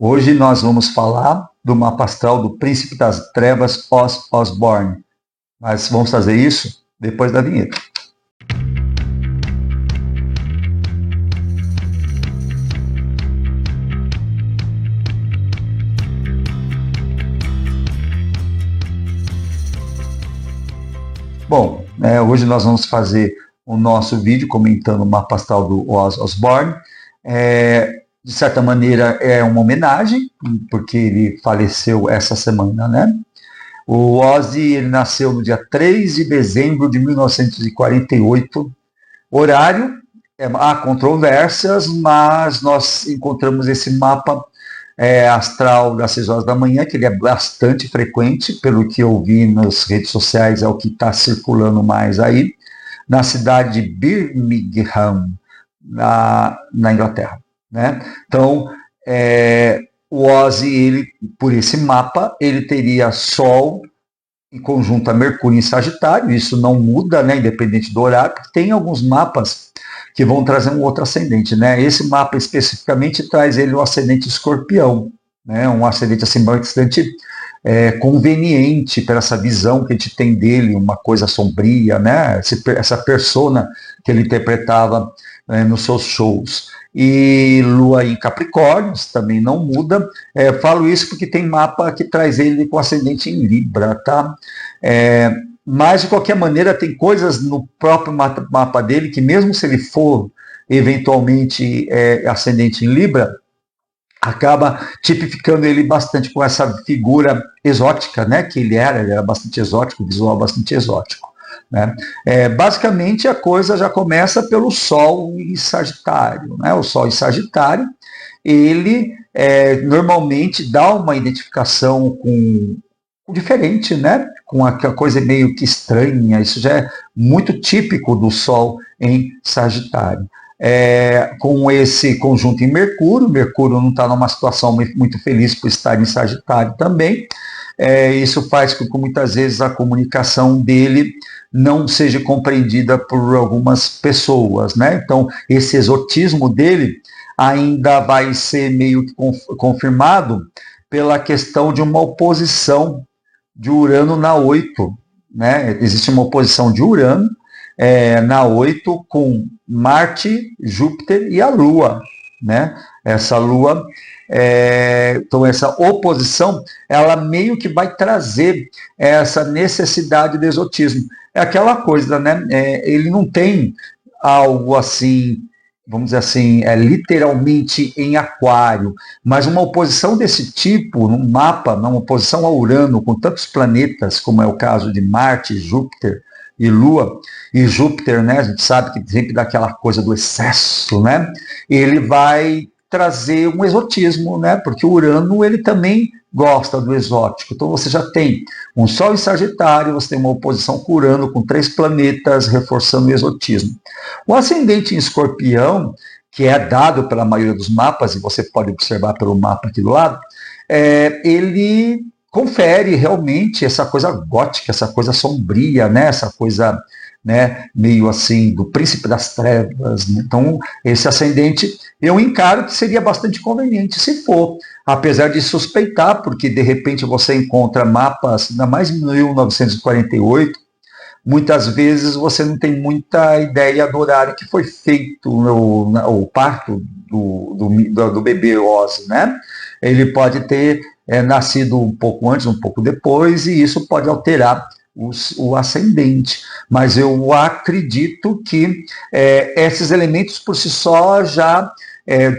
Hoje nós vamos falar do mapa astral do Príncipe das Trevas, Oz Osborne. Mas vamos fazer isso depois da vinheta. Bom, hoje nós vamos fazer o nosso vídeo comentando o mapa astral do Oz Osborne. De certa maneira é uma homenagem, porque ele faleceu essa semana, né? O Ozzy, ele nasceu no dia 3 de dezembro de 1948. Horário, há controvérsias, mas nós encontramos esse mapa astral das 6 horas da manhã, que ele é bastante frequente, pelo que eu vi nas redes sociais, é o que está circulando mais aí, na cidade de Birmingham, na Inglaterra. Né? Então, o Ozzy, ele, por esse mapa, ele teria Sol em conjunto a Mercúrio em Sagitário, isso não muda, né, independente do horário, porque tem alguns mapas que vão trazer um outro ascendente, né? Esse mapa especificamente traz ele o ascendente Escorpião, né? Um ascendente assim bastante conveniente para essa visão que a gente tem dele, uma coisa sombria, né? Essa persona que ele interpretava nos seus shows. E Lua em Capricórnio, também não muda. Falo isso porque tem mapa que traz ele com ascendente em Libra, tá? Mas, de qualquer maneira, tem coisas no próprio mapa dele que, mesmo se ele for eventualmente ascendente em Libra, acaba tipificando ele bastante com essa figura exótica, né, que ele era bastante exótico, visual bastante exótico. Né? Basicamente, a coisa já começa pelo Sol em Sagitário. Né? O Sol em Sagitário, ele normalmente dá uma identificação com diferente, né? Com aquela coisa meio que estranha. Isso já é muito típico do Sol em Sagitário. Com esse conjunto em Mercúrio não está numa situação muito feliz por estar em Sagitário também. Isso faz com que muitas vezes a comunicação dele não seja compreendida por algumas pessoas, né? Então, esse exotismo dele ainda vai ser meio que confirmado pela questão de uma oposição de Urano na 8. Né? Existe uma oposição de Urano na 8 com Marte, Júpiter e a Lua. Né? Essa Lua, então essa oposição, ela meio que vai trazer essa necessidade de exotismo. É aquela coisa, né? Ele não tem algo assim, vamos dizer assim, literalmente em Aquário, mas uma oposição desse tipo, num mapa, uma oposição a Urano, com tantos planetas, como é o caso de Marte, Júpiter e Lua, e Júpiter, né, a gente sabe que sempre dá aquela coisa do excesso, né, ele vai trazer um exotismo, né, porque o Urano, ele também gosta do exótico. Então você já tem um Sol em Sagitário, você tem uma oposição com Urano, com 3 planetas, reforçando o exotismo. O ascendente em Escorpião, que é dado pela maioria dos mapas, e você pode observar pelo mapa aqui do lado, ele confere realmente essa coisa gótica, essa coisa sombria, né? Essa coisa, né, meio assim do Príncipe das Trevas. Né? Então, esse ascendente eu encaro que seria bastante conveniente se for, apesar de suspeitar, porque de repente você encontra mapas, ainda mais em 1948, muitas vezes você não tem muita ideia do horário que foi feito o parto do bebê Ozzy, né? Ele pode ter nascido um pouco antes, um pouco depois, e isso pode alterar o ascendente. Mas eu acredito que esses elementos por si só já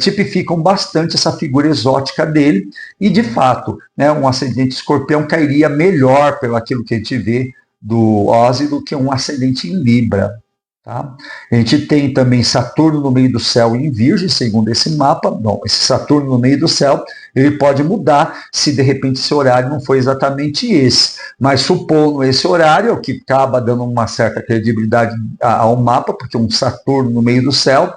tipificam bastante essa figura exótica dele, e de fato, né, um ascendente Escorpião cairia melhor pelo aquilo que a gente vê do Ozzy do que um ascendente em Libra. Tá? A gente tem também Saturno no meio do céu em Virgem, segundo esse mapa. Bom, esse Saturno no meio do céu, ele pode mudar se de repente esse horário não foi exatamente esse. Mas supondo esse horário, é o que acaba dando uma certa credibilidade ao mapa, porque um Saturno no meio do céu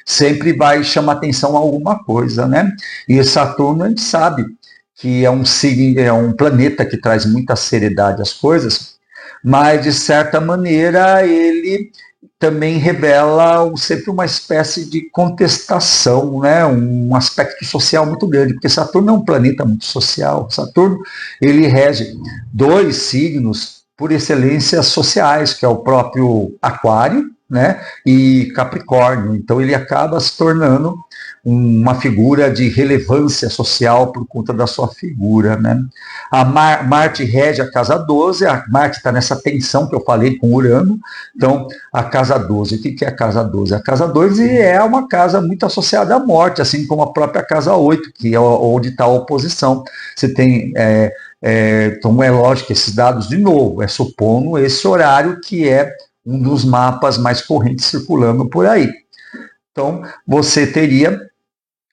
sempre vai chamar atenção a alguma coisa, né? E Saturno a gente sabe que é um planeta que traz muita seriedade às coisas, mas de certa maneira ele também revela sempre uma espécie de contestação, né? Um aspecto social muito grande, porque Saturno é um planeta muito social. Saturno, ele rege dois signos por excelência sociais, que é o próprio Aquário, né, e Capricórnio. Então ele acaba se tornando uma figura de relevância social por conta da sua figura, né? Marte rege a casa 12, a Marte está nessa tensão que eu falei com Urano. Então a casa 12, o que é a casa 12? A casa 12 é uma casa muito associada à morte, assim como a própria casa 8, que é onde está a oposição. Você tem então é lógico que esses dados, de novo, é supondo esse horário que é um dos mapas mais correntes circulando por aí. Então, você teria,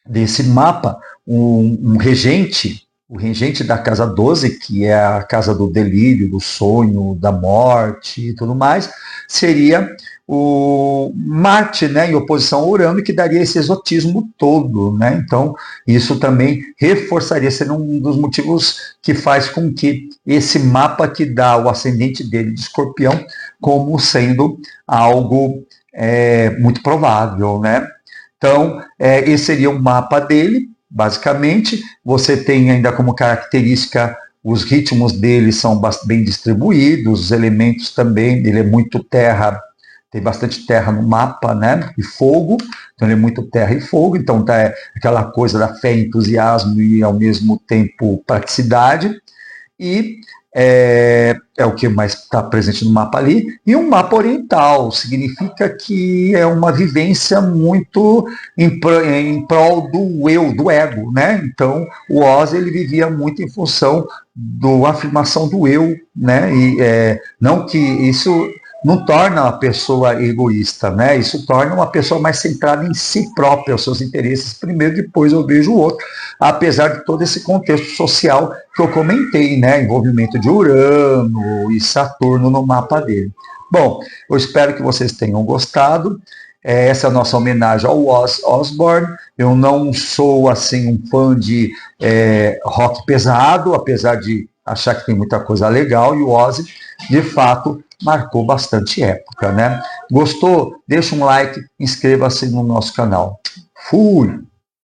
desse mapa, um regente, o regente da casa 12, que é a casa do delírio, do sonho, da morte e tudo mais, seria o Marte, né, em oposição ao Urano, que daria esse exotismo todo, né? Então, isso também reforçaria, seria um dos motivos que faz com que esse mapa que dá o ascendente dele de Escorpião como sendo algo muito provável, né? Então, esse seria o mapa dele, basicamente. Você tem ainda como característica os ritmos dele são bem distribuídos, os elementos também, ele é muito terra, tem bastante terra no mapa, né? E fogo, então ele é muito terra e fogo, então tá aquela coisa da fé, entusiasmo e ao mesmo tempo praticidade. E é o que mais está presente no mapa ali. E um mapa oriental significa que é uma vivência muito em prol do eu, do ego, né? Então o Oz ele vivia muito em função da afirmação do eu, né? E não que isso não torna a pessoa egoísta, né? Isso torna uma pessoa mais centrada em si própria, os seus interesses primeiro, depois eu vejo o outro, apesar de todo esse contexto social que eu comentei, né? Envolvimento de Urano e Saturno no mapa dele. Bom, eu espero que vocês tenham gostado. Essa é a nossa homenagem ao Oz Osbourne. Eu não sou assim um fã de rock pesado, apesar de achar que tem muita coisa legal, e o Ozzy, de fato, marcou bastante época, né? Gostou? Deixa um like, inscreva-se no nosso canal. Fui!